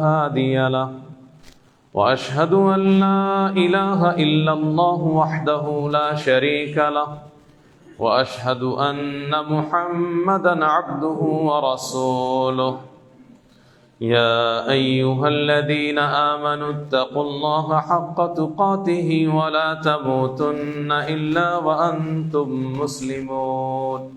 هادي له وأشهد أن لا إله إلا الله وحده لا شريك له وأشهد أن محمدا عبده ورسوله يا أيها الذين آمنوا اتقوا الله حق تقاته ولا تموتن إلا وأنتم مسلمون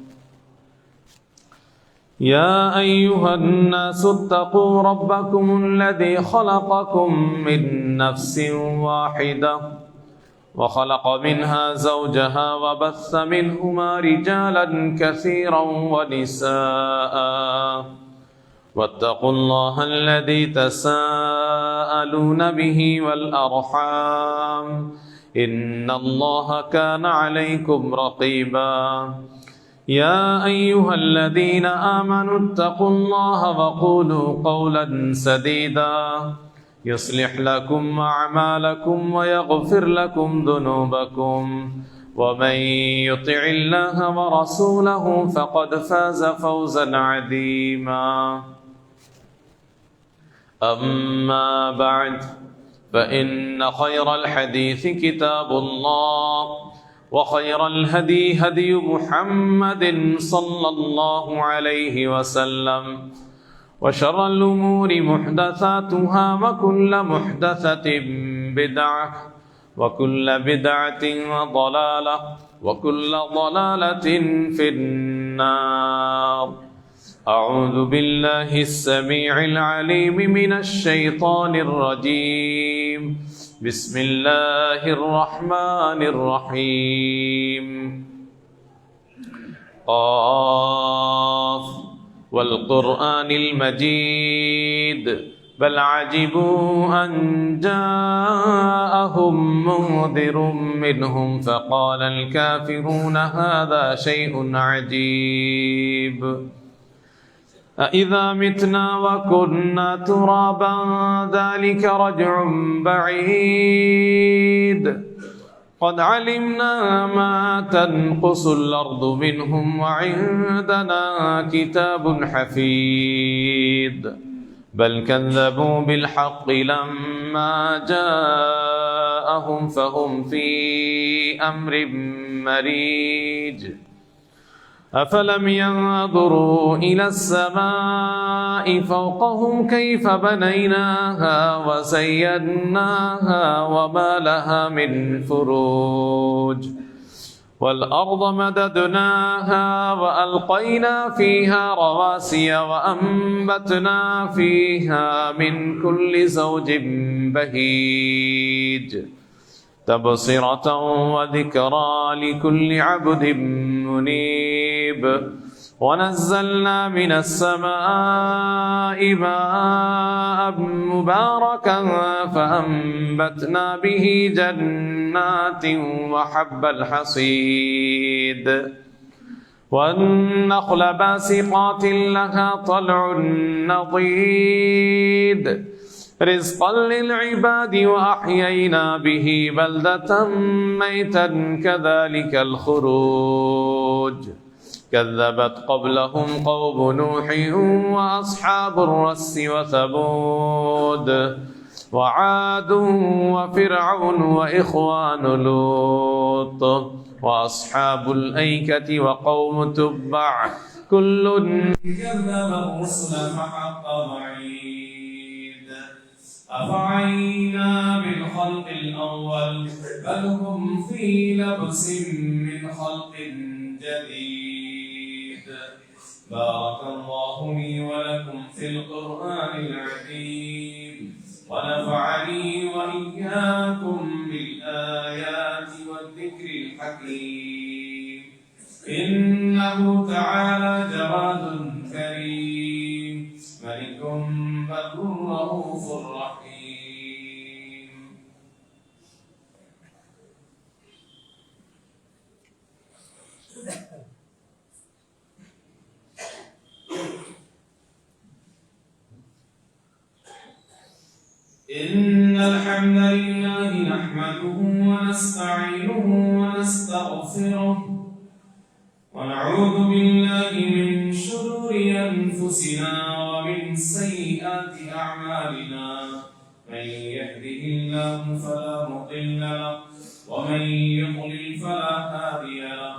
يا أيها الناس اتقوا ربكم الذي خلقكم من نفس واحدة وخلق منها زوجها وبث منهما رجالا كثيرا ونساء واتقوا الله الذي تساءلون به والأرحام إن الله كان عليكم رقيبا يا أيها الذين آمنوا اتقوا الله وقولوا قولا سديدا يصلح لكم أعمالكم ويغفر لكم ذنوبكم ومن يطع الله ورسوله فقد فاز فوزا عظيما أما بعد فإن خير الحديث كتاب الله وخير الهدي هدي محمد صلى الله عليه وسلم وشر الأمور محدثاتها وكل محدثة بدعة وكل بدعة ضلالة وكل ضلالة في النار أعوذ بالله السميع العليم من الشيطان الرجيم بسم الله الرحمن الرحيم قاف والقرآن المجيد بل عجبوا أن جاءهم منذر منهم فقال الكافرون هذا شيء عجيب أإذا متنا وكنا ترابا ذلك رجع بعيد قد علمنا ما تنقص الأرض منهم وعندنا كتاب حفيظ بل كذبوا بالحق لما جاءهم فهم في أمر مريج أفلم ينظروا إلى السماء فوقهم كيف بنيناها وزيناها وما لها من فروج والأرض مددناها وألقينا فيها رواسي وأنبتنا فيها من كل زوج بهيج تبصرة وذكرى لكل عبد منيب ونزلنا من السماء ماء مباركا فأنبتنا به جنات وحب الحصيد والنخل باسقات لها طلع نضيد رزقا للعباد وأحيينا به بلدة ميتا كذلك الخروج كذبت قبلهم قوم نوح وأصحاب الرس وثمود وعاد وفرعون وإخوان لوط وأصحاب الأيكة وقوم تبع كل كذب الرسل فحق وعيد أفعينا بالخلق الأول بل هم في لبس من خلق جديد بارك الله لي ولكم في القرآن العظيم ونفعني وإياكم بالآيات والذكر الحكيم إنه تعالى جواد كريم ملك بر رؤوف رحيم إن الحمد لله نحمده ونستعينه ونستغفره ونعوذ بالله من شرور أنفسنا ومن سيئات أعمالنا أعمالنا من يهده الله فلا مضل له ومن يضلل فلا هادي له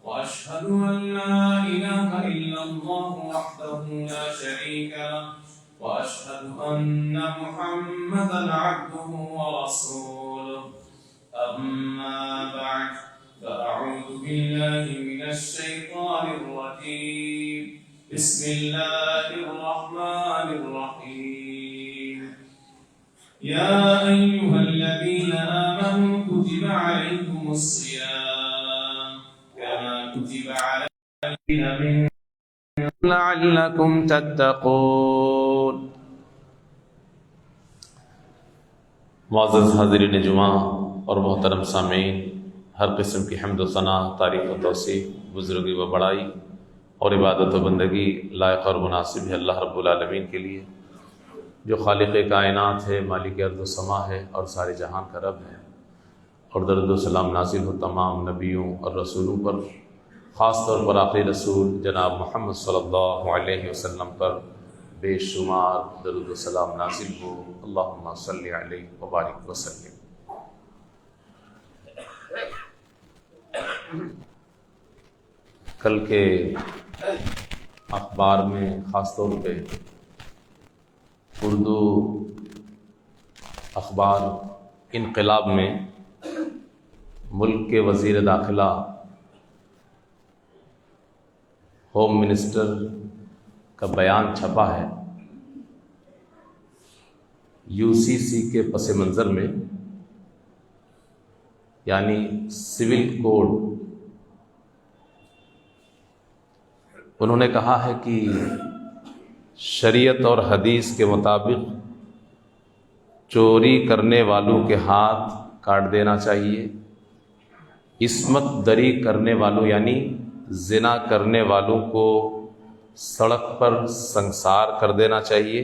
وأشهد أن لا إله إلا الله وحده لا شريك له وأشهد أن محمدا عبده ورسوله أما بعد فأعوذ بالله من الشيطان الرجيم بسم الله الرحمن الرحيم يا أيها الذين آمنوا كتب عليكم الصيام كما كتب على الذين من لعلكم تتقون. معزز حاضرین جمعہ اور محترم سامعین، ہر قسم کی حمد و ثنا، تعریف و توصیف، بزرگی و بڑائی اور عبادت و بندگی لائق اور مناسب ہے اللہ رب العالمین کے لیے، جو خالق کائنات ہے، مالک ارض و سما ہے اور سارے جہان کا رب ہے. اور درود و سلام نازل ہو تمام نبیوں اور رسولوں پر، خاص طور پر آخری رسول جناب محمد صلی اللہ علیہ وسلم پر بے شمار درود و سلام نازل ہو. اللہم صلی علیہ وبارک وسلم. کل کے اخبار میں خاص طور پہ اردو اخبار انقلاب میں ملک کے وزیر داخلہ، ہوم منسٹر کا بیان چھپا ہے. UCC کے پس منظر میں، یعنی سول کوڈ، انہوں نے کہا ہے کہ شریعت اور حدیث کے مطابق چوری کرنے والوں کے ہاتھ کاٹ دینا چاہیے، عصمت دری کرنے والوں یعنی زنا کرنے والوں کو سڑک پر سنسار کر دینا چاہیے،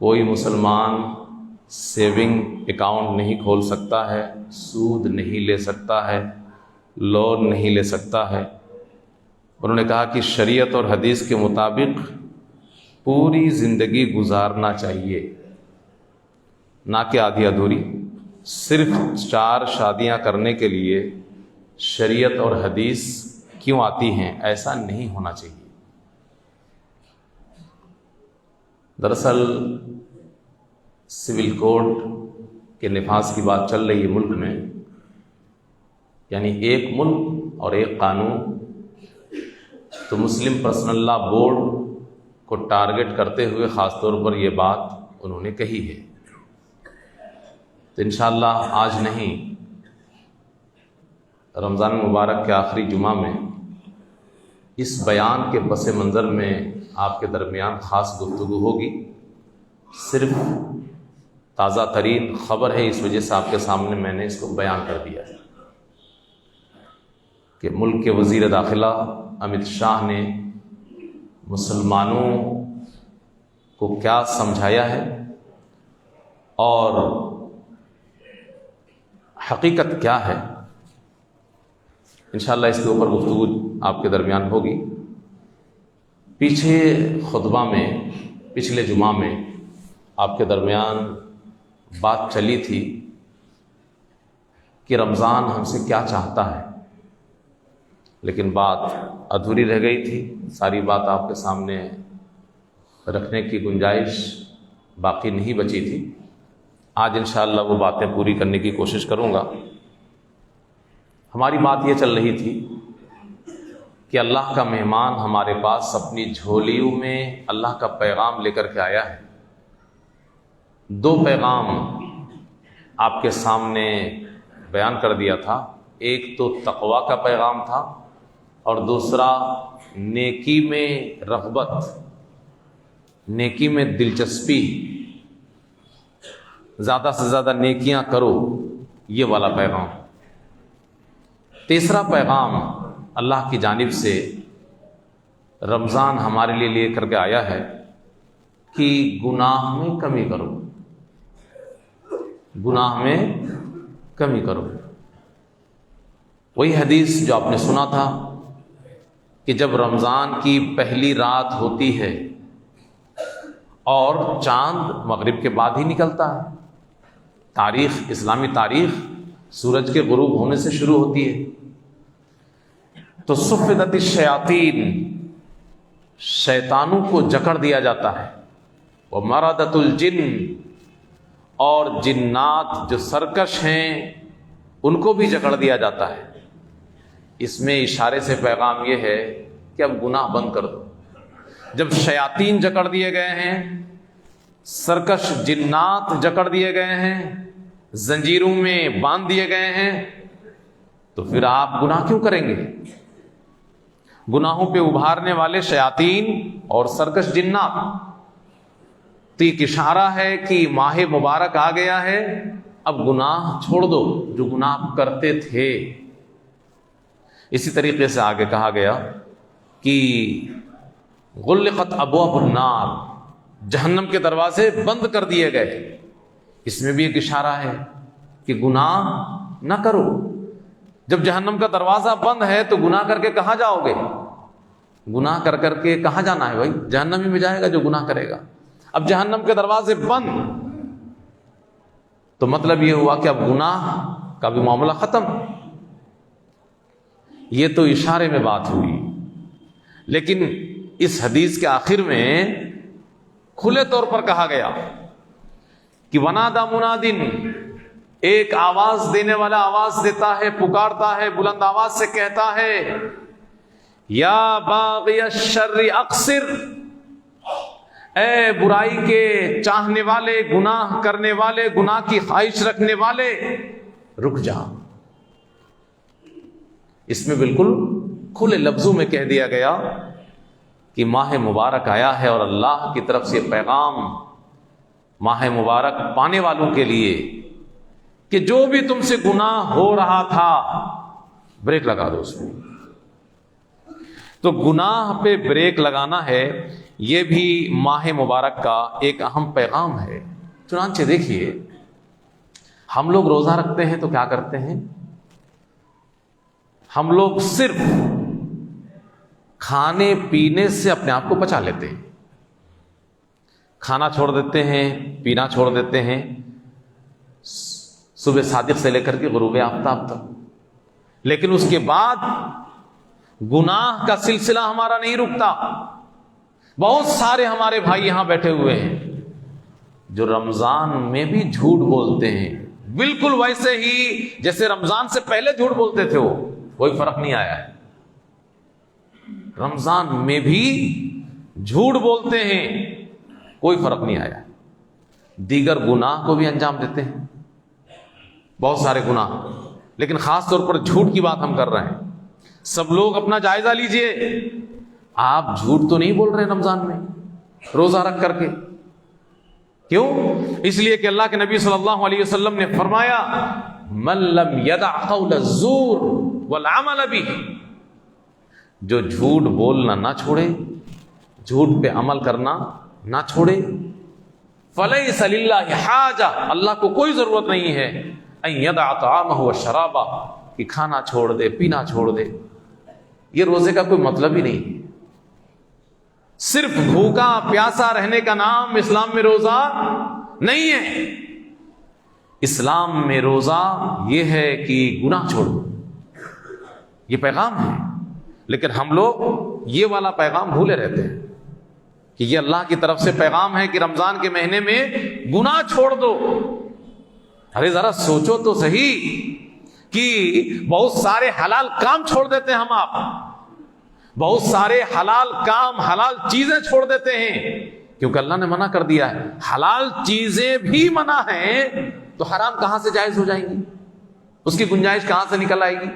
کوئی مسلمان سیونگ اکاؤنٹ نہیں کھول سکتا ہے، سود نہیں لے سکتا ہے، لون نہیں لے سکتا ہے. انہوں نے کہا کہ شریعت اور حدیث کے مطابق پوری زندگی گزارنا چاہیے، نہ کہ آدھی ادھوری. صرف 4 شادیاں کرنے کے لیے شریعت اور حدیث کیوں آتی ہیں؟ ایسا نہیں ہونا چاہیے. دراصل سول کوڈ کے نفاذ کی بات چل رہی ہے ملک میں، یعنی ایک ملک اور ایک قانون. تو مسلم پرسنل لا بورڈ کو ٹارگٹ کرتے ہوئے خاص طور پر یہ بات انہوں نے کہی ہے. تو انشاءاللہ آج نہیں، رمضان مبارک کے آخری جمعہ میں اس بیان کے پس منظر میں آپ کے درمیان خاص گفتگو ہوگی. صرف تازہ ترین خبر ہے، اس وجہ سے آپ کے سامنے میں نے اس کو بیان کر دیا ہے کہ ملک کے وزیر داخلہ امت شاہ نے مسلمانوں کو کیا سمجھایا ہے اور حقیقت کیا ہے. انشاءاللہ اس کے اوپر گفتگو آپ کے درمیان ہوگی. پچھلے جمعہ میں آپ کے درمیان بات چلی تھی کہ رمضان ہم سے کیا چاہتا ہے، لیکن بات ادھوری رہ گئی تھی. ساری بات آپ کے سامنے رکھنے کی گنجائش باقی نہیں بچی تھی. آج انشاءاللہ وہ باتیں پوری کرنے کی کوشش کروں گا. ہماری بات یہ چل رہی تھی کہ اللہ کا مہمان ہمارے پاس اپنی جھولیوں میں اللہ کا پیغام لے کر کے آیا ہے. 2 پیغام آپ کے سامنے بیان کر دیا تھا. ایک تو تقویٰ کا پیغام تھا اور دوسرا نیکی میں رغبت، نیکی میں دلچسپی، زیادہ سے زیادہ نیکیاں کرو، یہ والا پیغام. تیسرا پیغام اللہ کی جانب سے رمضان ہمارے لیے لے کر کے آیا ہے کہ گناہ میں کمی کرو، گناہ میں کمی کرو. وہی حدیث جو آپ نے سنا تھا کہ جب رمضان کی پہلی رات ہوتی ہے اور چاند مغرب کے بعد ہی نکلتا ہے. تاریخ، اسلامی تاریخ سورج کے غروب ہونے سے شروع ہوتی ہے. تو صفدت الشیاطین، شیطانوں کو جکڑ دیا جاتا ہے. ومردت الجن، اور جنات جو سرکش ہیں ان کو بھی جکڑ دیا جاتا ہے. اس میں اشارے سے پیغام یہ ہے کہ اب گناہ بند کر دو. جب شیاطین جکڑ دیے گئے ہیں، سرکش جنات جکڑ دیے گئے ہیں، زنجیروں میں باندھ دیے گئے ہیں، تو پھر آپ گناہ کیوں کریں گے؟ گناہوں پہ ابھارنے والے شیاطین اور سرکش جنات. تو ایک اشارہ ہے کہ ماہ مبارک آ گیا ہے، اب گناہ چھوڑ دو جو گناہ آپ کرتے تھے. اسی طریقے سے آگے کہا گیا کہ غلقت ابواب النار، جہنم کے دروازے بند کر دیے گئے. اس میں بھی ایک اشارہ ہے کہ گناہ نہ کرو. جب جہنم کا دروازہ بند ہے تو گناہ کر کے کہاں جاؤ گے؟ گناہ کر کر کے کہاں جانا ہے بھائی؟ جہنم ہی میں جائے گا جو گناہ کرے گا. اب جہنم کے دروازے بند، تو مطلب یہ ہوا کہ اب گناہ کا بھی معاملہ ختم. یہ تو اشارے میں بات ہوئی، لیکن اس حدیث کے آخر میں کھلے طور پر کہا گیا کہ ونادى منادن، ایک آواز دینے والا آواز دیتا ہے، پکارتا ہے، بلند آواز سے کہتا ہے، یا باغی الشر اقصر، اے برائی کے چاہنے والے، گناہ کرنے والے، گناہ کی خواہش رکھنے والے، رک جا. اس میں بالکل کھلے لفظوں میں کہہ دیا گیا کہ ماہ مبارک آیا ہے اور اللہ کی طرف سے پیغام ماہ مبارک پانے والوں کے لیے کہ جو بھی تم سے گناہ ہو رہا تھا بریک لگا دو اس میں. تو گناہ پہ بریک لگانا ہے، یہ بھی ماہ مبارک کا ایک اہم پیغام ہے. چنانچہ دیکھیے، ہم لوگ روزہ رکھتے ہیں تو کیا کرتے ہیں؟ ہم لوگ صرف کھانے پینے سے اپنے آپ کو بچا لیتے ہیں. کھانا چھوڑ دیتے ہیں، پینا چھوڑ دیتے ہیں، صبح صادق سے لے کر کے غروب آفتاب تک. لیکن اس کے بعد گناہ کا سلسلہ ہمارا نہیں رکتا. بہت سارے ہمارے بھائی یہاں بیٹھے ہوئے ہیں جو رمضان میں بھی جھوٹ بولتے ہیں، بالکل ویسے ہی جیسے رمضان سے پہلے جھوٹ بولتے تھے. وہ کوئی فرق نہیں آیا ہے. رمضان میں بھی جھوٹ بولتے ہیں، کوئی فرق نہیں آیا. دیگر گناہ کو بھی انجام دیتے ہیں، بہت سارے گناہ، لیکن خاص طور پر جھوٹ کی بات ہم کر رہے ہیں. سب لوگ اپنا جائزہ لیجئے، آپ جھوٹ تو نہیں بول رہے رمضان میں روزہ رکھ کر کے؟ کیوں؟ اس لیے کہ اللہ کے نبی صلی اللہ علیہ وسلم نے فرمایا، من لم يدع قول الزور والعمل به، جو جھوٹ بولنا نہ چھوڑے، جھوٹ پہ عمل کرنا نہ چھوڑے، فلیس للہ حاجہ، اللہ کو کوئی ضرورت نہیں ہے، ان يدع طعامه وشرابه، کہ کھانا چھوڑ دے، پینا چھوڑ دے. یہ روزے کا کوئی مطلب ہی نہیں ہے. صرف بھوکا پیاسا رہنے کا نام اسلام میں روزہ نہیں ہے. اسلام میں روزہ یہ ہے کہ گناہ چھوڑو، یہ پیغام ہے. لیکن ہم لوگ یہ والا پیغام بھولے رہتے ہیں کہ یہ اللہ کی طرف سے پیغام ہے کہ رمضان کے مہینے میں گناہ چھوڑ دو. ارے ذرا سوچو تو صحیح کہ بہت سارے حلال کام چھوڑ دیتے ہیں ہم، آپ بہت سارے حلال کام، حلال چیزیں چھوڑ دیتے ہیں کیونکہ اللہ نے منع کر دیا ہے. حلال چیزیں بھی منع ہیں تو حرام کہاں سے جائز ہو جائیں گی؟ اس کی گنجائش کہاں سے نکل آئے گی؟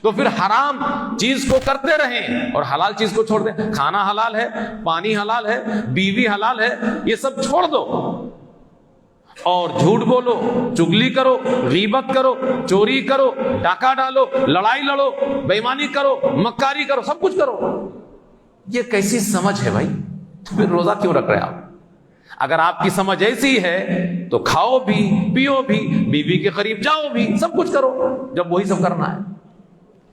تو پھر حرام چیز کو کرتے رہیں اور حلال چیز کو چھوڑ دیں. کھانا حلال ہے، پانی حلال ہے، بیوی حلال ہے، یہ سب چھوڑ دو اور جھوٹ بولو، چگلی کرو، غیبت کرو، چوری کرو، ڈاکہ ڈالو، لڑائی لڑو، بے ایمانی کرو، مکاری کرو، سب کچھ کرو. یہ کیسی سمجھ ہے بھائی؟ تو پھر روزہ کیوں رکھ رہے آپ؟ اگر آپ کی سمجھ ایسی ہے تو کھاؤ بھی، پیو بھی، بیوی کے قریب جاؤ بھی، سب کچھ کرو جب وہی سب کرنا ہے.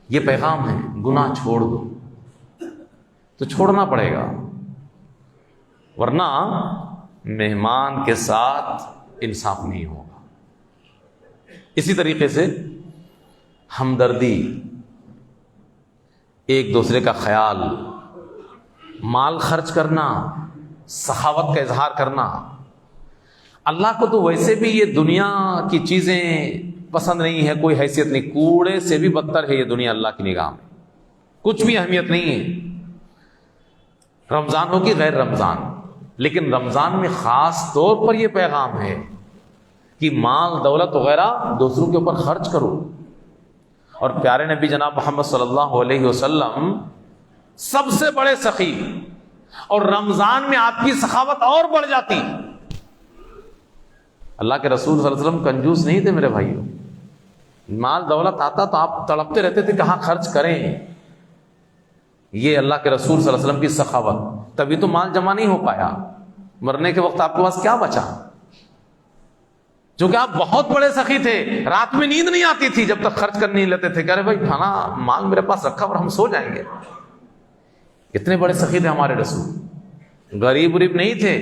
یہ پیغام ہے، گناہ چھوڑ دو. تو چھوڑنا پڑے گا. ورنہ مہمان کے ساتھ انصاف نہیں ہوگا۔ اسی طریقے سے ہمدردی، ایک دوسرے کا خیال، مال خرچ کرنا، سخاوت کا اظہار کرنا۔ اللہ کو تو ویسے بھی یہ دنیا کی چیزیں پسند نہیں ہے، کوئی حیثیت نہیں، کوڑے سے بھی بدتر ہے یہ دنیا اللہ کی نگاہ میں، کچھ بھی اہمیت نہیں ہے، رمضان ہو کہ غیر رمضان۔ لیکن رمضان میں خاص طور پر یہ پیغام ہے کہ مال دولت وغیرہ دوسروں کے اوپر خرچ کرو۔ اور پیارے نبی جناب محمد صلی اللہ علیہ وسلم سب سے بڑے سخی، اور رمضان میں آپ کی سخاوت اور بڑھ جاتی۔ اللہ کے رسول صلی اللہ علیہ وسلم کنجوس نہیں تھے میرے بھائیوں، مال دولت آتا تو آپ تڑپتے رہتے تھے کہاں خرچ کریں۔ یہ اللہ کے رسول صلی اللہ علیہ وسلم کی سخاوت، تبھی تو مال جمع نہیں ہو پایا، مرنے کے وقت آپ کے پاس کیا بچا؟ چونکہ آپ بہت بڑے سخی تھے، رات میں نیند نہیں آتی تھی جب تک خرچ کر نہیں لیتے تھے، کہہ رہے بھائی کھانا مال میرے پاس رکھا اور ہم سو جائیں گے۔ کتنے بڑے سخی تھے ہمارے رسول، غریب غریب نہیں تھے،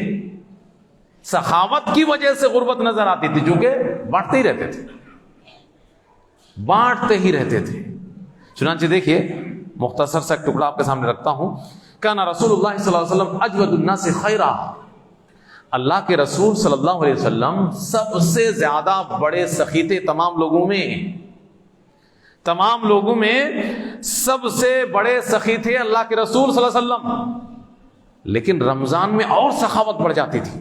سخاوت کی وجہ سے غربت نظر آتی تھی، چونکہ بانٹتے ہی رہتے تھے، بانٹتے ہی رہتے تھے۔ چنانچہ دیکھیے مختصر سا ایک ٹکڑا آپ کے سامنے رکھتا ہوں۔ کان رسول اللہ صلی اللہ علیہ وسلم اجود الناس خیرا، اللہ کے رسول صلی اللہ علیہ وسلم سب سے زیادہ بڑے سخی تھے تمام لوگوں میں، تمام لوگوں میں سب سے بڑے سخی تھے اللہ کے رسول صلی اللہ علیہ وسلم۔ لیکن رمضان میں اور سخاوت بڑھ جاتی تھی۔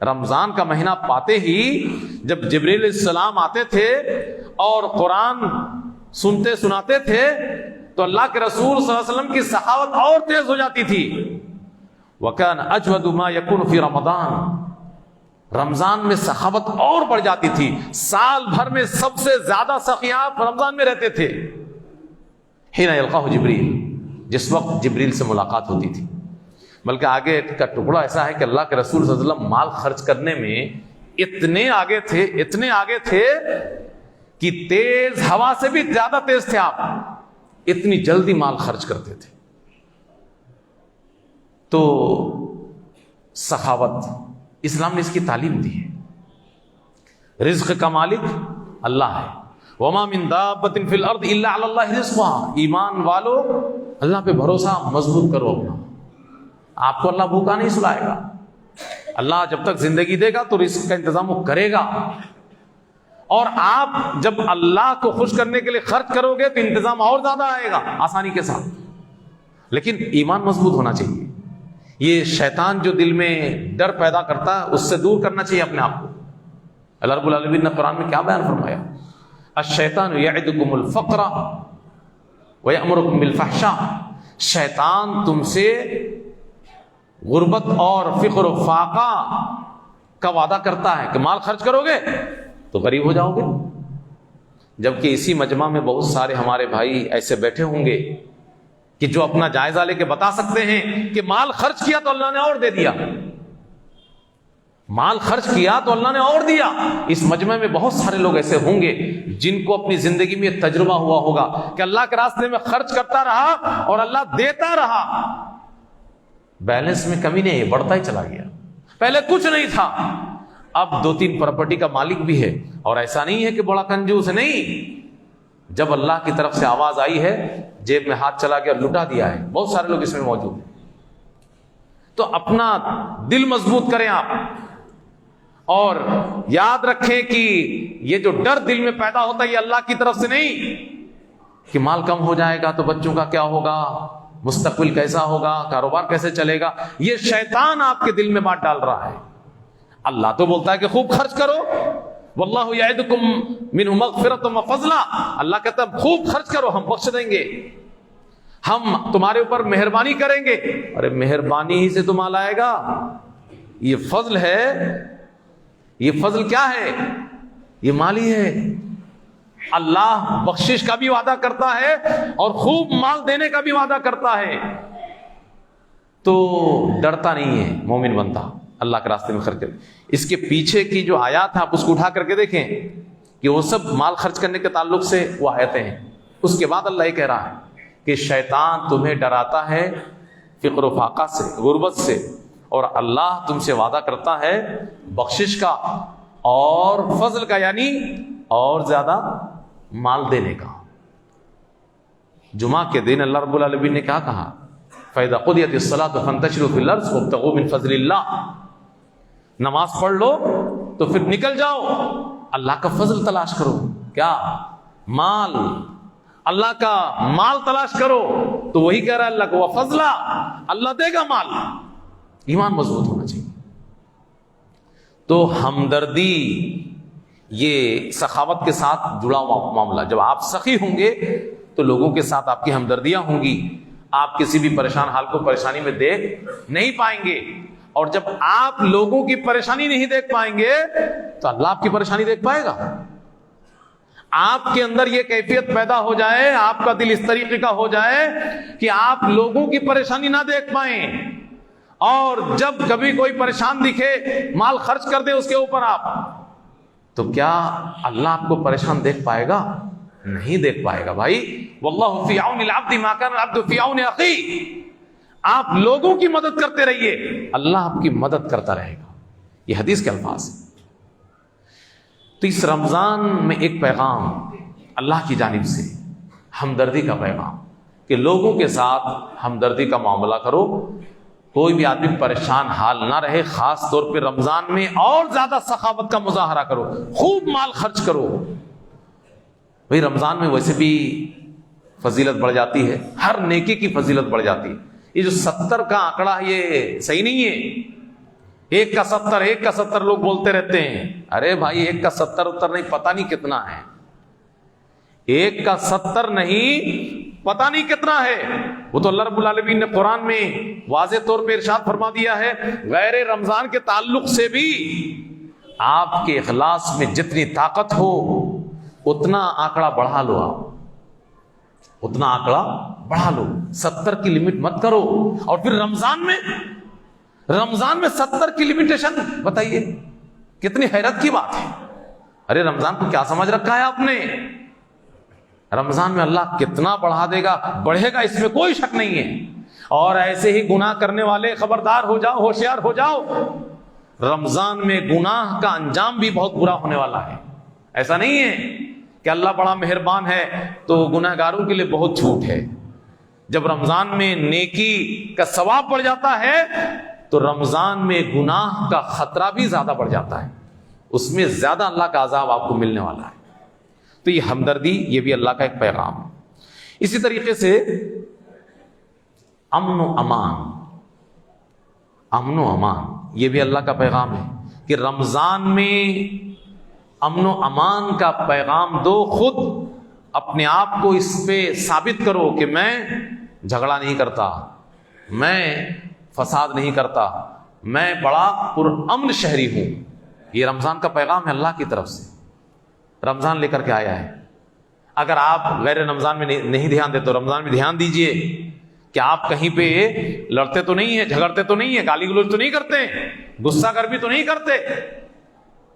رمضان کا مہینہ پاتے ہی جب جبریل علیہ السلام آتے تھے اور قرآن سنتے سناتے تھے تو اللہ کے رسول صلی اللہ علیہ وسلم کی سخاوت اور تیز ہو جاتی تھی۔ وَكَانَ أَجْوَدُ مَا يَكُونُ فِي رَمَضَانَ، رمضان میں سخاوت اور بڑھ جاتی تھی۔ سال بھر میں سب سے زیادہ سخی آپ رمضان میں رہتے تھے۔ حِينَ يَلْقَاهُ جِبْرِيلُ، جس وقت جبریل سے ملاقات ہوتی تھی۔ بلکہ آگے کا ٹکڑا ایسا ہے کہ اللہ کے رسول صلی اللہ علیہ وسلم مال خرچ کرنے میں اتنے آگے تھے کہ تیز ہوا سے بھی زیادہ تیز تھے آپ، اتنی جلدی مال خرچ کرتے تھے۔ تو سخاوت اسلام نے اس کی تعلیم دی ہے۔ رزق کا مالک اللہ ہے۔ وما من دابۃ فی الارض الا علی اللہ رزقها، ایمان والو اللہ پہ بھروسہ مضبوط کرو اپنا، آپ کو اللہ بھوکا نہیں سلائے گا۔ اللہ جب تک زندگی دے گا تو رزق کا انتظام وہ کرے گا، اور آپ جب اللہ کو خوش کرنے کے لیے خرچ کرو گے تو انتظام اور زیادہ آئے گا آسانی کے ساتھ۔ لیکن ایمان مضبوط ہونا چاہیے۔ یہ شیطان جو دل میں ڈر پیدا کرتا ہے اس سے دور کرنا چاہیے اپنے آپ کو۔ اللہ رب العالمین نے قرآن میں کیا بیان فرمایا؟ الشیطان یعدکم الفقر ویأمرکم بالفحشاء، شیطان تم سے غربت اور فقر و فاقہ کا وعدہ کرتا ہے کہ مال خرچ کرو گے تو غریب ہو جاؤ گے۔ جبکہ اسی مجمع میں بہت سارے ہمارے بھائی ایسے بیٹھے ہوں گے کہ جو اپنا جائزہ لے کے بتا سکتے ہیں کہ مال خرچ کیا تو اللہ نے اور دے دیا، مال خرچ کیا تو اللہ نے اور دیا۔ اس مجمع میں بہت سارے لوگ ایسے ہوں گے جن کو اپنی زندگی میں یہ تجربہ ہوا ہوگا کہ اللہ کے راستے میں خرچ کرتا رہا اور اللہ دیتا رہا، بیلنس میں کمی نہیں، بڑھتا ہی چلا گیا۔ پہلے کچھ نہیں تھا، اب 2-3 پراپرٹی کا مالک بھی ہے، اور ایسا نہیں ہے کہ بڑا کنجوس ہے، نہیں، جب اللہ کی طرف سے آواز آئی ہے جیب میں ہاتھ چلا گیا اور لٹا دیا ہے۔ بہت سارے لوگ اس میں موجود ہیں۔ تو اپنا دل مضبوط کریں آپ، اور یاد رکھیں کہ یہ جو ڈر دل میں پیدا ہوتا ہے یہ اللہ کی طرف سے نہیں کہ مال کم ہو جائے گا تو بچوں کا کیا ہوگا، مستقبل کیسا ہوگا، کاروبار کیسے چلے گا، یہ شیطان آپ کے دل میں بات ڈال رہا ہے۔ اللہ تو بولتا ہے کہ خوب خرچ کرو، واللہ یعدکم منہ مغفرۃ وفضلا، اللہ کہتا ہے خوب خرچ کرو، ہم بخش دیں گے، ہم تمہارے اوپر مہربانی کریں گے۔ ارے مہربانی ہی سے تو مال آئے گا، یہ فضل ہے، یہ فضل کیا ہے، یہ مال ہی ہے۔ اللہ بخشش کا بھی وعدہ کرتا ہے اور خوب مال دینے کا بھی وعدہ کرتا ہے، تو ڈرتا نہیں ہے مومن بنتا اللہ کے راستے میں خرچ کرے۔ اس کے پیچھے کی جو آیات ہیں آپ اس کو اٹھا کر کے دیکھیں کہ وہ سب مال خرچ کرنے کے تعلق سے وہ آیتیں ہیں۔ اس کے بعد اللہ یہ کہہ رہا ہے کہ شیطان تمہیں ڈراتا ہے فقر و فاقہ سے، غربت سے، اور اللہ تم سے وعدہ کرتا ہے بخشش کا اور فضل کا، یعنی اور زیادہ مال دینے کا۔ جمعہ کے دن اللہ رب العالمین نے کیا کہا؟ فَإِذَا قُضِيَتِ الصَّلَاةُ فَانتَشِرُوا فِي الْأَرْضِ وَابْتَغُوا مِن فَضْلِ اللَّهِ، نماز پڑھ لو تو پھر نکل جاؤ، اللہ کا فضل تلاش کرو۔ کیا؟ مال، اللہ کا مال تلاش کرو۔ تو وہی کہہ رہا ہے اللہ کو وَفَضْلَ، اللہ دے گا مال۔ ایمان مضبوط ہونا چاہیے۔ تو ہمدردی یہ سخاوت کے ساتھ جڑا ہوا معاملہ، جب آپ سخی ہوں گے تو لوگوں کے ساتھ آپ کی ہمدردیاں ہوں گی، آپ کسی بھی پریشان حال کو پریشانی میں دیکھ نہیں پائیں گے، اور جب آپ لوگوں کی پریشانی نہیں دیکھ پائیں گے تو اللہ آپ کی پریشانی دیکھ پائے گا۔ آپ کے اندر یہ کیفیت پیدا ہو جائے، آپ کا دل اس طریقے کا ہو جائے کہ آپ لوگوں کی پریشانی نہ دیکھ پائیں، اور جب کبھی کوئی پریشان دکھے مال خرچ کر دے اس کے اوپر آپ، تو کیا اللہ آپ کو پریشان دیکھ پائے گا؟ نہیں دیکھ پائے گا بھائی۔ واللہ فی عون العبد ما کان العبد فی عون اخیہ، آپ لوگوں کی مدد کرتے رہیے، اللہ آپ کی مدد کرتا رہے گا۔ یہ حدیث کے الفاظ ہیں۔ تو اس رمضان میں ایک پیغام اللہ کی جانب سے، ہمدردی کا پیغام، کہ لوگوں کے ساتھ ہمدردی کا معاملہ کرو، کوئی بھی آدمی پریشان حال نہ رہے، خاص طور پہ رمضان میں اور زیادہ سخاوت کا مظاہرہ کرو، خوب مال خرچ کرو۔ بھئی رمضان میں ویسے بھی فضیلت بڑھ جاتی ہے، ہر نیکی کی فضیلت بڑھ جاتی ہے۔ یہ جو 70 کا آنکڑا ہے یہ صحیح نہیں ہے، 1 کا 70 1 کا 70 لوگ بولتے رہتے ہیں۔ ارے بھائی 1 کا 70 نہیں، پتہ نہیں کتنا ہے، 1 کا 70 نہیں، پتہ نہیں کتنا ہے۔ وہ تو اللہ رب العالمین نے قرآن میں واضح طور پہ ارشاد فرما دیا ہے، غیر رمضان کے تعلق سے بھی آپ کے اخلاص میں جتنی طاقت ہو اتنا آنکڑا بڑھا لو، آپ اتنا آنکڑا بڑھا لو، 70 کی لمٹ مت کرو۔ اور پھر رمضان میں 70 کی لمیٹیشن، بتائیے کتنی حیرت کی بات ہے۔ ارے رمضان کو کیا سمجھ رکھا ہے آپ نے؟ رمضان میں اللہ کتنا بڑھا دے گا، بڑھے گا، اس میں کوئی شک نہیں ہے۔ اور ایسے ہی گناہ کرنے والے خبردار ہو جاؤ، ہوشیار ہو جاؤ، رمضان میں گناہ کا انجام بھی بہت برا ہونے والا ہے۔ ایسا نہیں ہے کہ اللہ بڑا مہربان ہے تو گناہ گاروں کے لیے بہت چھوٹ ہے۔ جب رمضان میں نیکی کا ثواب بڑھ جاتا ہے تو رمضان میں گناہ کا خطرہ بھی زیادہ بڑھ جاتا ہے، اس میں زیادہ اللہ کا عذاب آپ کو ملنے والا ہے۔ تو یہ ہمدردی، یہ بھی اللہ کا ایک پیغام ہے۔ اسی طریقے سے امن و امان، یہ بھی اللہ کا پیغام ہے کہ رمضان میں امن و امان کا پیغام دو، خود اپنے آپ کو اس پہ ثابت کرو کہ میں جھگڑا نہیں کرتا، میں فساد نہیں کرتا، میں بڑا پرامن شہری ہوں۔ یہ رمضان کا پیغام ہے اللہ کی طرف سے، رمضان لے کر کے آیا ہے۔ اگر آپ غیر رمضان میں نہیں دھیان دیتے تو رمضان میں دھیان دیجئے کہ آپ کہیں پہ لڑتے تو نہیں ہیں، جھگڑتے تو نہیں ہیں، گالی گلوچ تو نہیں کرتے، غصہ گرمی تو نہیں کرتے۔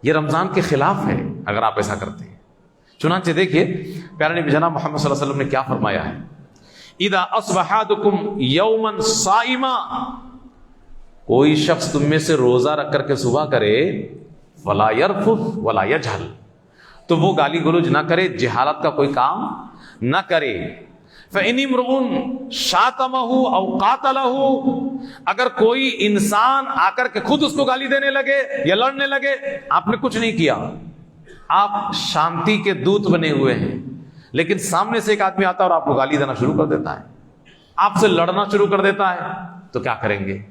یہ رمضان کے خلاف ہے اگر آپ ایسا کرتے ہیں۔ چنانچہ دیکھیے پیارے نبی جناب محمد صلی اللہ علیہ وسلم نے کیا فرمایا ہے، اذا اصبح احدکم یوما صائما، کوئی شخص تم میں سے روزہ رکھ کر کے صبح کرے، ولا يرفث ولا يجهل، تو وہ گالی گلوچ نہ کرے، جہالت کا کوئی کام نہ کرے۔ فإن امرؤ شاتمه او قاتله، اگر کوئی انسان آ کر کے خود اس کو گالی دینے لگے یا لڑنے لگے، آپ نے کچھ نہیں کیا، آپ شانتی کے دودت بنے ہوئے ہیں، لیکن سامنے سے ایک آدمی آتا ہے اور آپ کو گالی دینا شروع کر دیتا ہے، آپ سے لڑنا شروع کر دیتا ہے، تو کیا کریں گے؟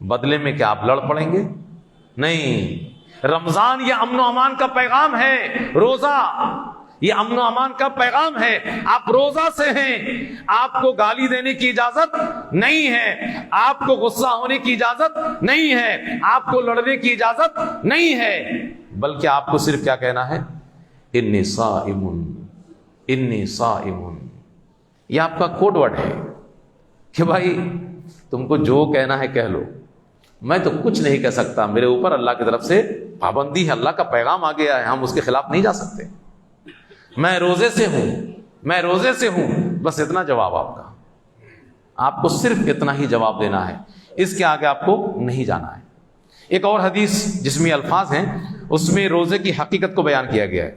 بدلے میں کیا آپ لڑ پڑیں گے؟ نہیں، رمضان یہ امن و امان کا پیغام ہے، روزہ یہ امن و امان کا پیغام ہے۔ آپ روزہ سے ہیں، آپ کو گالی دینے کی اجازت نہیں ہے، آپ کو غصہ ہونے کی اجازت نہیں ہے، آپ کو لڑنے کی اجازت نہیں ہے، بلکہ آپ کو صرف کیا کہنا ہے؟ انی صائم، انی صائم۔ یہ آپ کا کوڈ ورڈ ہے کہ بھائی تم کو جو کہنا ہے کہہ لو، میں تو کچھ نہیں کہہ سکتا، میرے اوپر اللہ کی طرف سے پابندی ہے، اللہ کا پیغام آ گیا ہے، ہم اس کے خلاف نہیں جا سکتے، میں روزے سے ہوں، میں روزے سے ہوں، بس اتنا جواب آپ کا، آپ کو صرف اتنا ہی جواب دینا ہے۔ اس کے آگے آپ کو نہیں جانا ہے۔ ایک اور حدیث جس میں الفاظ ہیں اس میں روزے کی حقیقت کو بیان کیا گیا ہے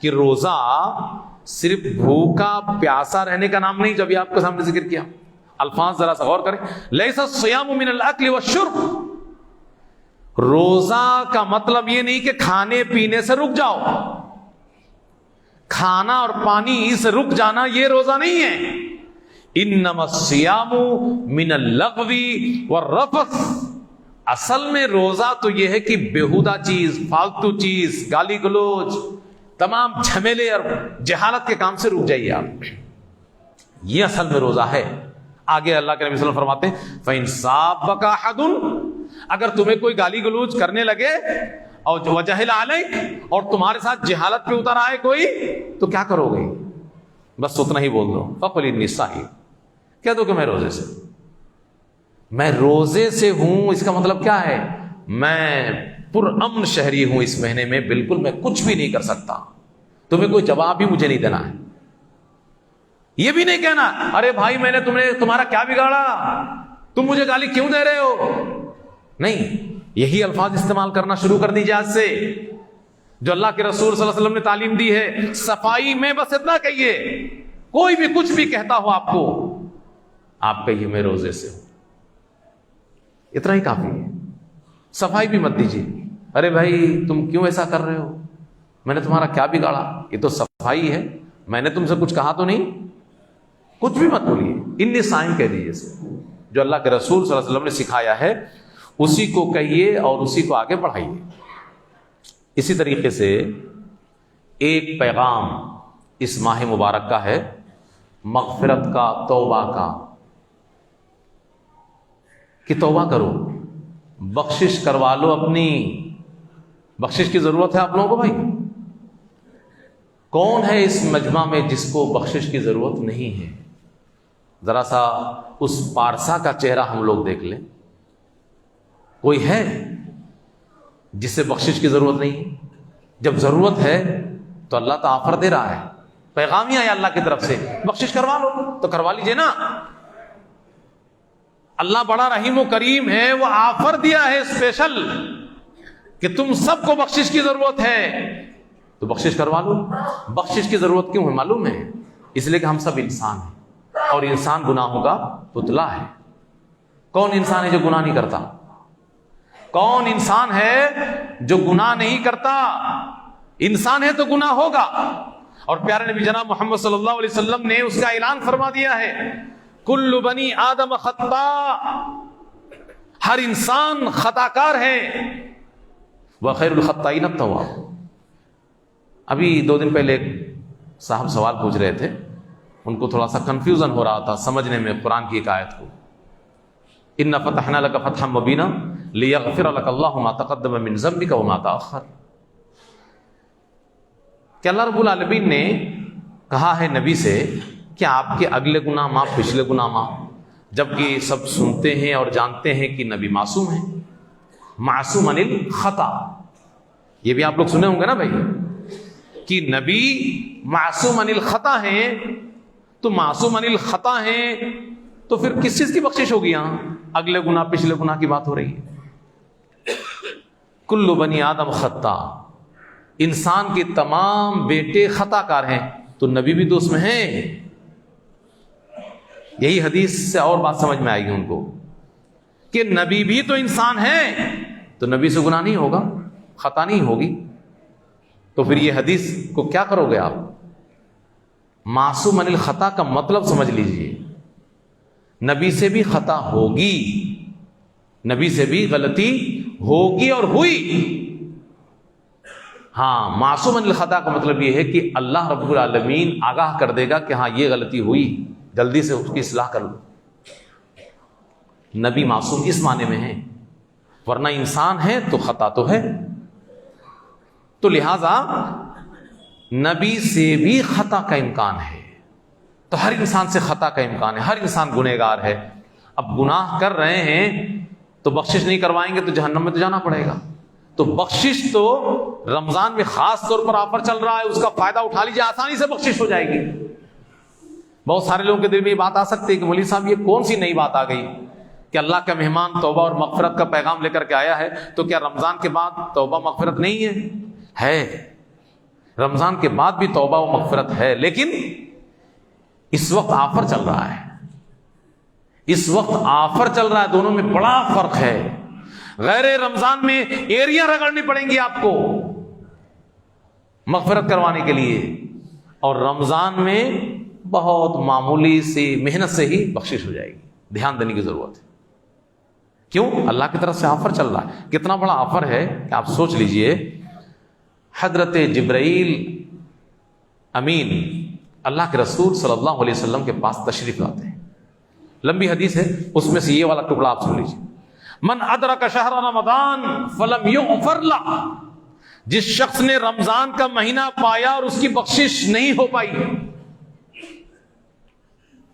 کہ روزہ صرف بھوکا پیاسا رہنے کا نام نہیں، جو ابھی آپ کے سامنے ذکر کیا، الفاظ ذرا سا غور کریں، لیس الصیام من الاکل والشرب، روزہ کا مطلب یہ نہیں کہ کھانے پینے سے رک جاؤ، کھانا اور پانی سے رک جانا یہ روزہ نہیں ہے۔ انما الصیام من اللغو والرفث، اصل میں روزہ تو یہ ہے کہ بیہودہ چیز، فالتو چیز، گالی گلوچ، تمام جھمیلے اور جہالت کے کام سے رک جائیے آپ، یہ اصل میں روزہ ہے۔ آگے اللہ کے نبی صلی اللہ علیہ وسلم فرماتے ہیں فَإِن صَابَكَ أَحَدٌ، اگر تمہیں کوئی گالی گلوچ کرنے لگے اور وجہل علیک، اور تمہارے ساتھ جہالت پہ اتر آئے کوئی، تو کیا کرو گے؟ بس اتنا ہی بول دو، فَقُلْ إِنِّي صَائِمٌ، کہہ دو کہ میں روزے سے، میں روزے سے ہوں۔ اس کا مطلب کیا ہے؟ میں پرامن شہری ہوں اس مہینے میں، بالکل میں کچھ بھی نہیں کر سکتا، تمہیں کوئی جواب بھی مجھے نہیں دینا ہے۔ یہ بھی نہیں کہنا ارے بھائی میں نے تمہارا کیا بگاڑا، تم مجھے گالی کیوں دے رہے ہو، نہیں، یہی الفاظ استعمال کرنا شروع کر دیجیے آج سے، جو اللہ کے رسول صلی اللہ علیہ وسلم نے تعلیم دی ہے۔ صفائی میں بس اتنا کہیے، کوئی بھی کچھ بھی کہتا ہو آپ کو، آپ کہیے میں روزے سے ہوں، اتنا ہی کافی ہے۔ صفائی بھی مت دیجیے، ارے بھائی تم کیوں ایسا کر رہے ہو، میں نے تمہارا کیا بگاڑا، یہ تو صفائی ہے، میں نے تم سے کچھ کہا تو نہیں، کچھ بھی مت بولیے، انی صائم کہہ دیجیے، جو اللہ کے رسول صلی اللہ علیہ وسلم نے سکھایا ہے اسی کو کہیے اور اسی کو آگے بڑھائیے۔ اسی طریقے سے ایک پیغام اس ماہ مبارک کا ہے مغفرت کا، توبہ کا، کہ توبہ کرو، بخشش کروا لو اپنی۔ بخشش کی ضرورت ہے آپ لوگوں کو بھائی؟ کون ہے اس مجمع میں جس کو بخشش کی ضرورت نہیں ہے؟ ذرا سا اس پارسا کا چہرہ ہم لوگ دیکھ لیں، کوئی ہے جسے بخشش کی ضرورت نہیں ہے؟ جب ضرورت ہے تو اللہ تو آفر دے رہا ہے، پیغام ہی آیا اللہ کی طرف سے، بخشش کروا لو تو کروا لیجئے نا۔ اللہ بڑا رحیم و کریم ہے، وہ آفر دیا ہے اسپیشل کہ تم سب کو بخشش کی ضرورت ہے تو بخشش کروا لو۔ بخشش کی ضرورت کیوں ہے معلوم ہے؟ اس لیے کہ ہم سب انسان ہیں اور انسان گناہوں کا پتلا ہے۔ کون انسان ہے جو گناہ نہیں کرتا؟ کون انسان ہے جو گناہ نہیں کرتا؟ انسان ہے تو گناہ ہوگا، اور پیارے نبی جناب محمد صلی اللہ علیہ وسلم نے اس کا اعلان فرما دیا ہے، کل بنی آدم خطاء، ہر انسان خطا کار ہے، وخیر الخطائین التواب۔ ابھی 2 دن پہلے ایک صاحب سوال پوچھ رہے تھے، ان کو تھوڑا سا کنفیوژن ہو رہا تھا سمجھنے میں قرآن کی ایک آیت کو، ان فتحنا لک فتحا مبینا لیغفر لک اللہ ما تقدم من ذنبک وما تأخر، کہ اللہ رب العالمین نے کہا ہے نبی سے کہ آپ کے اگلے گناہ معاف، پچھلے گناہ معاف، جبکہ سب سنتے ہیں اور جانتے ہیں کہ نبی معصوم ہیں، معصوم عن الخطا۔ یہ بھی آپ لوگ سنے ہوں گے نا بھائی کہ نبی معصوم عن الخطا ہیں، تو معصوم عن الخطا ہیں تو پھر کس چیز کی بخشش ہوگی؟ یہاں اگلے گناہ پچھلے گناہ کی بات ہو رہی ہے۔ کل بنی آدم خطا، انسان کے تمام بیٹے خطا کار ہیں، تو نبی بھی تو اس میں ہیں۔ یہی حدیث سے اور بات سمجھ میں آئے گی ان کو کہ نبی بھی تو انسان ہے، تو نبی سے گناہ نہیں ہوگا، خطا نہیں ہوگی، تو پھر یہ حدیث کو کیا کرو گے آپ؟ معصوم عن الخطا کا مطلب سمجھ لیجئے، نبی سے بھی خطا ہوگی، نبی سے بھی غلطی ہوگی اور ہوئی۔ ہاں، معصوم عن الخطا کا مطلب یہ ہے کہ اللہ رب العالمین آگاہ کر دے گا کہ ہاں یہ غلطی ہوئی، جلدی سے اس کی اصلاح کر لو۔ نبی معصوم اس معنی میں ہے، ورنہ انسان ہے تو خطا تو ہے، تو لہذا نبی سے بھی خطا کا امکان ہے، تو ہر انسان سے خطا کا امکان ہے، ہر انسان گنہگار ہے۔ اب گناہ کر رہے ہیں تو بخشش نہیں کروائیں گے تو جہنم میں تو جانا پڑے گا، تو بخشش تو رمضان میں خاص طور پر آفر چل رہا ہے، اس کا فائدہ اٹھا لیجیے، آسانی سے بخشش ہو جائے گی۔ بہت سارے لوگوں کے دل میں یہ بات آ سکتی ہے کہ مولوی صاحب یہ کون سی نئی بات آ گئی کہ اللہ کا مہمان توبہ اور مغفرت کا پیغام لے کر کے آیا ہے، تو کیا رمضان کے بعد توبہ مغفرت نہیں ہے؟ رمضان کے بعد بھی توبہ و مغفرت ہے، لیکن اس وقت آفر چل رہا ہے، اس وقت آفر چل رہا ہے، دونوں میں بڑا فرق ہے۔ غیر رمضان میں ایریاں رگڑنی پڑیں گی آپ کو مغفرت کروانے کے لیے، اور رمضان میں بہت معمولی سی محنت سے ہی بخشش ہو جائے گی۔ دھیان دینے کی ضرورت ہے، کیوں؟ اللہ کی طرف سے آفر چل رہا ہے۔ کتنا بڑا آفر ہے کہ آپ سوچ لیجئے، حضرت جبرائیل امین اللہ کے رسول صلی اللہ علیہ وسلم کے پاس تشریف لاتے ہیں، لمبی حدیث ہے، اس میں سے یہ والا ٹکڑا آپ سن لیجئے۔ من ادرک شہر رمضان فلم یغفر لہ، جس شخص نے رمضان کا مہینہ پایا اور اس کی بخشش نہیں ہو پائی،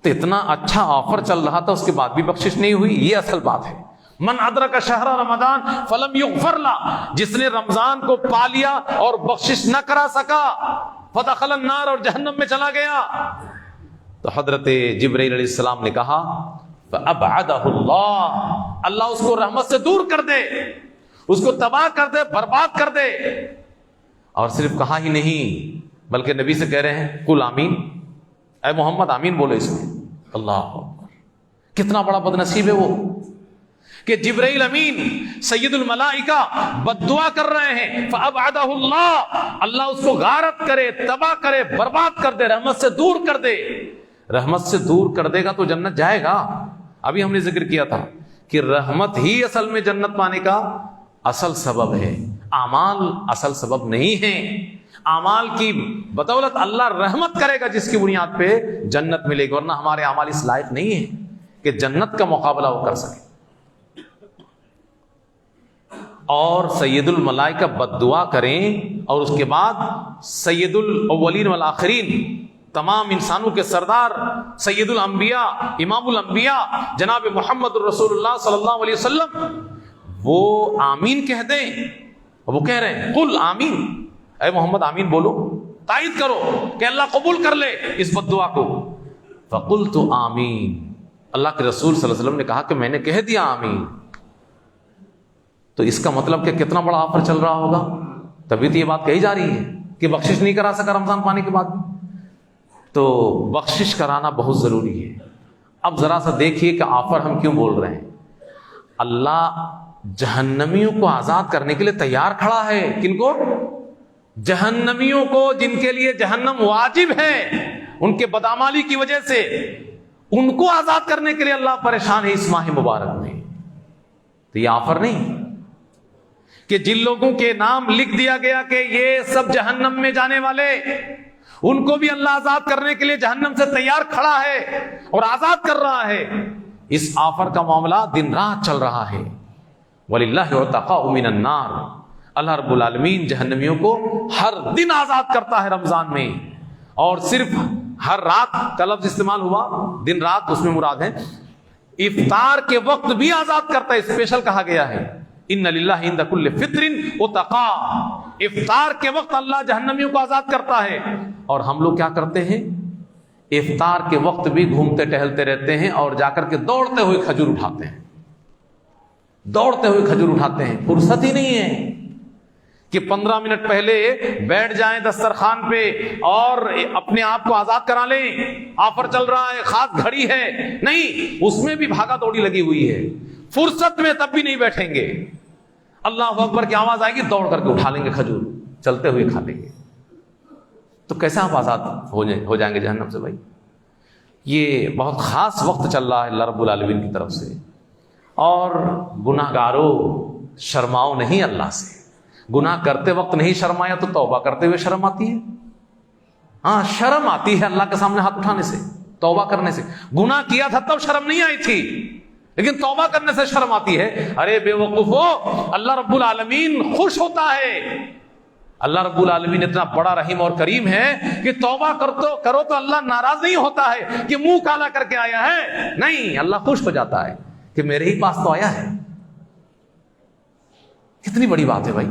تو اتنا اچھا آفر چل رہا تھا، اس کے بعد بھی بخشش نہیں ہوئی، یہ اصل بات ہے۔ من ادرک شہر رمضان فلم یغفر لہ، جس نے رمضان کو پا لیا اور بخشش نہ کرا سکا، فدخل النار، اور جہنم میں چلا گیا۔ تو حضرت جبرائیل علیہ السلام نے کہا فابعدہ اللہ، اللہ اس کو رحمت سے دور کر دے، اس کو تباہ کر دے، برباد کر دے۔ اور صرف کہا ہی نہیں بلکہ نبی سے کہہ رہے ہیں قل آمین، اے محمد آمین بولے اس میں۔ اللہ اکبر، کتنا بڑا بد نصیب ہے وہ کہ جبرائیل امین سید الملائکہ بد دعا کر رہے ہیں، فابعدہ اللہ، اللہ اس کو غارت کرے، تباہ کرے، برباد کر دے، رحمت سے دور کر دے۔ رحمت سے دور کر دے گا تو جنت جائے گا۔ ابھی ہم نے ذکر کیا تھا کہ رحمت ہی اصل میں جنت پانے کا اصل سبب ہے، اعمال اصل سبب نہیں ہے۔ اعمال کی بدولت اللہ رحمت کرے گا جس کی بنیاد پہ جنت ملے گی، ورنہ ہمارے اعمال اس لائق نہیں ہے کہ جنت کا مقابلہ وہ کر سکے۔ اور سید الملائکہ بد دعا کریں اور اس کے بعد سید الاولین والآخرین، تمام انسانوں کے سردار، سید الانبیاء، امام الانبیاء جناب محمد الرسول اللہ صلی اللہ علیہ وسلم، وہ آمین کہہ دیں، وہ کہہ رہے ہیں قل آمین، اے محمد آمین بولو، تائید کرو کہ اللہ قبول کر لے اس بد دعا کو۔ فقلت آمین، اللہ کے رسول صلی اللہ علیہ وسلم نے کہا کہ میں نے کہہ دیا آمین۔ تو اس کا مطلب کہ کتنا بڑا آفر چل رہا ہوگا، تبھی تو یہ بات کہی جا رہی ہے کہ بخشش نہیں کرا سکا رمضان پانے کے بعد، تو بخشش کرانا بہت ضروری ہے۔ اب ذرا سا دیکھیے کہ آفر ہم کیوں بول رہے ہیں۔ اللہ جہنمیوں کو آزاد کرنے کے لیے تیار کھڑا ہے۔ کن کو؟ جہنمیوں کو، جن کے لیے جہنم واجب ہے ان کے بدعمالی کی وجہ سے، ان کو آزاد کرنے کے لیے اللہ پریشان ہے اس ماہ مبارک میں۔ تو یہ آفر نہیں کہ جن لوگوں کے نام لکھ دیا گیا کہ یہ سب جہنم میں جانے والے، ان کو بھی اللہ آزاد کرنے کے لیے جہنم سے تیار کھڑا ہے اور آزاد کر رہا ہے۔ اس آفر کا معاملہ دن رات چل رہا ہے۔ وَلِلَّهِ عُتَقَاءُ مِنَ النَّارِ، اللہ رب العالمین جہنمیوں کو ہر دن آزاد کرتا ہے رمضان میں، اور صرف ہر رات کا لفظ استعمال ہوا، دن رات اس میں مراد ہے افطار کے وقت بھی آزاد کرتا ہے، اسپیشل کہا گیا ہے ان للہ عند کل فطر عتقاء، افطار کے وقت اللہ جہنمیوں کو آزاد کرتا ہے۔ اور ہم لوگ کیا کرتے ہیں؟ افطار کے وقت بھی گھومتے ٹہلتے رہتے ہیں اور جا کر کے دوڑتے ہوئے کھجور اٹھاتے ہیں، دوڑتے ہوئے کھجور اٹھاتے ہیں۔ فرصت ہی نہیں ہے کہ 15 منٹ پہلے بیٹھ جائیں دسترخوان پہ اور اپنے آپ کو آزاد کرا لیں، آفر چل رہا ہے، خاص گھڑی ہے، نہیں، اس میں بھی بھاگا دوڑی لگی ہوئی ہے۔ فرصت میں تب بھی نہیں بیٹھیں گے، اللہ اکبر کی آواز آئے گی، دوڑ کر کے اٹھا لیں گے کھجور، چلتے ہوئے کھا لیں گے۔ تو کیسے آپ آزاد ہو جائیں گے جہنم سے بھائی؟ یہ بہت خاص وقت چل رہا ہے اللہ رب العالمین کی طرف سے۔ اور گناہ گاروں، شرماؤ نہیں اللہ سے۔ گناہ کرتے وقت نہیں شرمایا تو توبہ کرتے ہوئے شرم آتی ہے۔ ہاں، شرم آتی ہے اللہ کے سامنے ہاتھ اٹھانے سے، توبہ کرنے سے۔ گناہ کیا تھا تب شرم نہیں آئی تھی، لیکن توبہ کرنے سے شرم آتی ہے۔ ارے بے وقوفو، اللہ رب العالمین خوش ہوتا ہے، اللہ رب العالمین اتنا بڑا رحیم اور کریم ہے کہ توبہ کرو تو اللہ ناراض نہیں ہوتا ہے کہ منہ کالا کر کے آیا ہے، نہیں، اللہ خوش ہو جاتا ہے کہ میرے ہی پاس تو آیا ہے۔ کتنی بڑی بات ہے بھائی،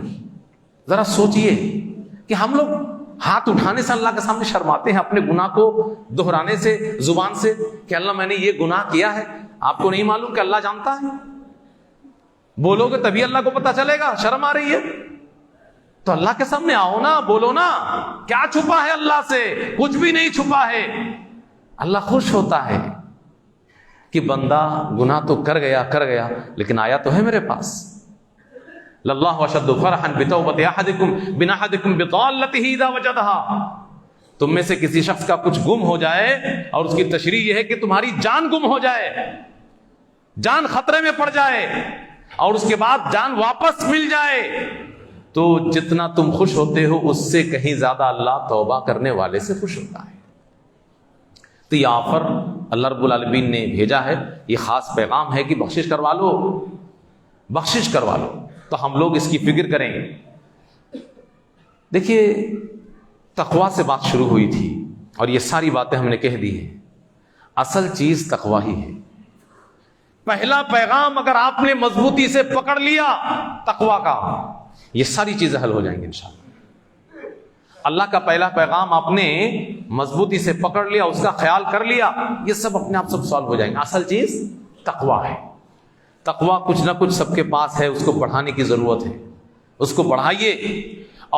ذرا سوچئے کہ ہم لوگ ہاتھ اٹھانے سے اللہ کے سامنے شرماتے ہیں، اپنے گناہ کو دہرانے سے، زبان سے کہ اللہ میں نے یہ گناہ کیا ہے۔ آپ کو نہیں معلوم کہ اللہ جانتا ہے؟ بولو گے تبھی اللہ کو پتا چلے گا. شرم آ رہی ہے تو اللہ کے سامنے آؤ نا, بولو نا. کیا چھپا ہے اللہ سے؟ کچھ بھی نہیں چھپا ہے. اللہ خوش ہوتا ہے کہ بندہ گناہ تو کر گیا لیکن آیا تو ہے میرے پاس. للہ اشد فرحا بتوبۃ احدکم من احدکم بضالته اذا وجدها. تم میں سے کسی شخص کا کچھ گم ہو جائے اور اس کی تشریح یہ ہے کہ تمہاری جان گم ہو جائے, جان خطرے میں پڑ جائے اور اس کے بعد جان واپس مل جائے, تو جتنا تم خوش ہوتے ہو اس سے کہیں زیادہ اللہ توبہ کرنے والے سے خوش ہوتا ہے. تو یہ آفر اللہ رب العالمین نے بھیجا ہے, یہ خاص پیغام ہے کہ بخشش کروا لو, بخشش کروا لو. تو ہم لوگ اس کی فکر کریں. دیکھیے تقویٰ سے بات شروع ہوئی تھی اور یہ ساری باتیں ہم نے کہہ دی ہیں. اصل چیز تقویٰ ہی ہے. پہلا پیغام اگر آپ نے مضبوطی سے پکڑ لیا تقویٰ کا, یہ ساری چیزیں حل ہو جائیں گی انشاءاللہ. اللہ کا پہلا پیغام آپ نے مضبوطی سے پکڑ لیا, اس کا خیال کر لیا, یہ سب اپنے آپ سب سالو ہو جائیں گے. اصل چیز تقویٰ ہے. تقویٰ کچھ نہ کچھ سب کے پاس ہے, اس کو بڑھانے کی ضرورت ہے. اس کو بڑھائیے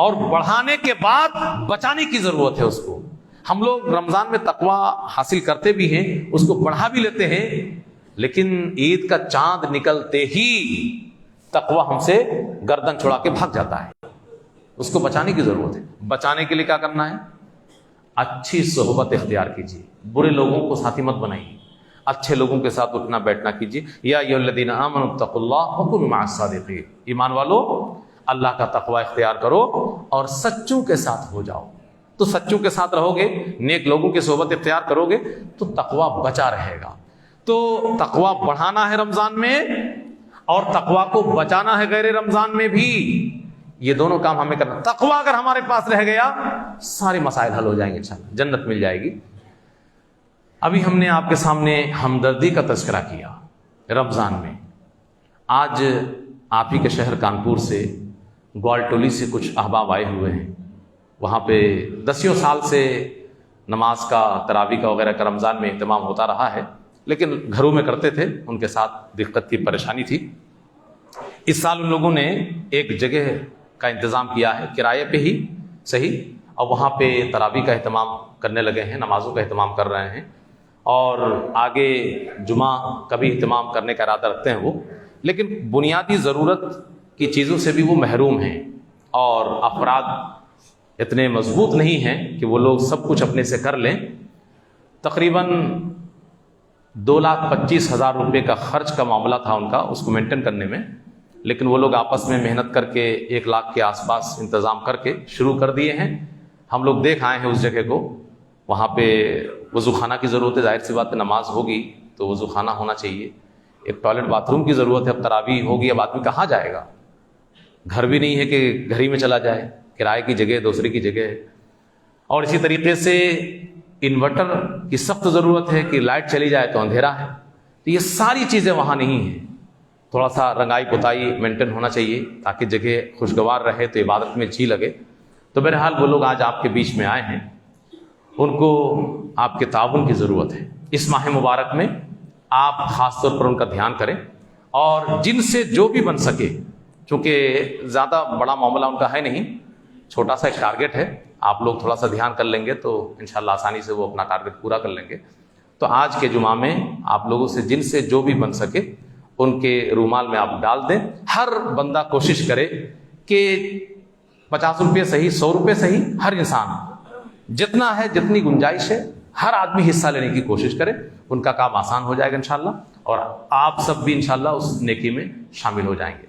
اور بڑھانے کے بعد بچانے کی ضرورت ہے اس کو. ہم لوگ رمضان میں تقویٰ حاصل کرتے بھی ہیں, اس کو بڑھا بھی لیتے ہیں, لیکن عید کا چاند نکلتے ہی تقویٰ ہم سے گردن چھڑا کے بھاگ جاتا ہے. اس کو بچانے کی ضرورت ہے. بچانے کے لیے کیا کرنا ہے؟ اچھی صحبت اختیار کیجیے, برے لوگوں کو ساتھی مت بنائیے, اچھے لوگوں کے ساتھ اٹھنا بیٹھنا کیجیے. یا ایھا الذین آمنوا اتقوا اللہ وکونوا مع الصادقین. ایمان والو اللہ کا تقوی اختیار کرو اور سچوں کے ساتھ ہو جاؤ. تو سچوں کے ساتھ رہو گے, نیک لوگوں کی صحبت اختیار کرو گے تو تقوی بچا رہے گا. تو تقوی بڑھانا ہے رمضان میں اور تقوی کو بچانا ہے غیر رمضان میں بھی. یہ دونوں کام ہمیں کرنا. تقوی اگر ہمارے پاس رہ گیا سارے مسائل حل ہو جائیں گے انشاءاللہ, جنت مل جائے گی. ابھی ہم نے آپ کے سامنے ہمدردی کا تذکرہ کیا رمضان میں. آج آپ ہی کے شہر کانپور سے گوالٹولی سے کچھ احباب آئے ہوئے ہیں. وہاں پہ 10 سال سے نماز کا, تراویح کا وغیرہ کا رمضان میں اہتمام ہوتا رہا ہے, لیکن گھروں میں کرتے تھے, ان کے ساتھ دقت کی پریشانی تھی. اس سال ان لوگوں نے ایک جگہ کا انتظام کیا ہے کرائے پہ ہی صحیح, اور وہاں پہ تراویح کا اہتمام کرنے لگے ہیں, نمازوں کا اہتمام کر رہے ہیں, اور آگے جمعہ کا بھی اہتمام کرنے کا ارادہ رکھتے ہیں وہ. لیکن بنیادی ضرورت کی چیزوں سے بھی وہ محروم ہیں, اور افراد اتنے مضبوط نہیں ہیں کہ وہ لوگ سب کچھ اپنے سے کر لیں. تقریباً 2,25,000 روپے کا خرچ کا معاملہ تھا ان کا, اس کو مینٹین کرنے میں. لیکن وہ لوگ آپس میں محنت کر کے 1 لاکھ کے آس پاس انتظام کر کے شروع کر دیے ہیں. ہم لوگ دیکھ آئے ہیں اس جگہ کو. وہاں پہ وضو خانہ کی ضرورت ہے, ظاہر سی بات ہے, نماز ہوگی تو وضو خانہ ہونا چاہیے. ایک ٹوائلٹ باتھ روم کی ضرورت ہے. اب تراویح ہوگی, اب آدمی کہاں جائے گا؟ گھر بھی نہیں ہے کہ گھر ہی میں چلا جائے, کرائے کی جگہ دوسرے کی جگہ ہے. اور اسی طریقے سے انورٹر کی سخت ضرورت ہے کہ لائٹ چلی جائے تو اندھیرا ہے. تو یہ ساری چیزیں وہاں نہیں ہیں. تھوڑا سا رنگائی پتائی مینٹین ہونا چاہیے تاکہ جگہ خوشگوار رہے تو عبادت میں جی لگے. تو بہرحال وہ لوگ آج آپ کے بیچ میں آئے ہیں, ان کو آپ کے تعاون کی ضرورت ہے. اس ماہ مبارک میں آپ خاص طور پر ان کا دھیان کریں, اور جن سے جو بھی بن سکے, چونکہ زیادہ بڑا معاملہ ان کا ہے نہیں, چھوٹا سا ایک ٹارگٹ ہے, آپ لوگ تھوڑا سا دھیان کر لیں گے تو انشاءاللہ آسانی سے وہ اپنا ٹارگٹ پورا کر لیں گے. تو آج کے جمعہ میں آپ لوگوں سے جن سے جو بھی بن سکے ان کے رومال میں آپ ڈال دیں. ہر بندہ کوشش کرے کہ 50 روپے صحیح, 100 روپے صحیح, ہر انسان جتنا ہے, جتنی گنجائش ہے, ہر آدمی حصہ لینے کی کوشش کرے. ان کا کام آسان ہو جائے گا انشاءاللہ, اور آپ سب بھی انشاءاللہ اس نیکی میں شامل ہو جائیں گے.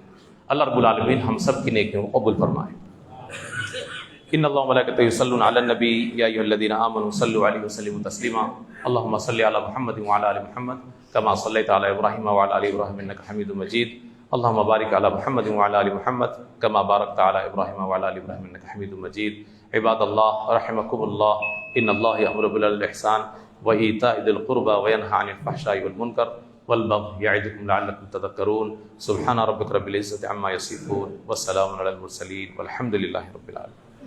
اللہ رب العالمین ہم سب کی نیکیوں کو قبول فرمائے. ان اللہ وملائکتہ یصلون علی النبی یا ایھا الذین آمنوا صلوا علیہ وسلموا تسلیما. اللهم صل علی محمد وعلی آل محمد كما صليت على ابراہیم وعلى آل ابراہیم انك حمید مجید. اللهم بارک علی محمد وعلى آل محمد كما بارکت على ابراہیم وعلى آل ابراہیم انك حمید مجید. عباد اللہ رحمکم اللہ, ان اللہ یأمر بالعدل والإحسان وإیتاء ذی القربى وینہی عن الفحشاء والمنکر والبغی یعظکم لعلکم تذکرون. سبحان ربک رب العزة عما یصفون والسلام علی المرسلین والحمد للہ رب العالمین.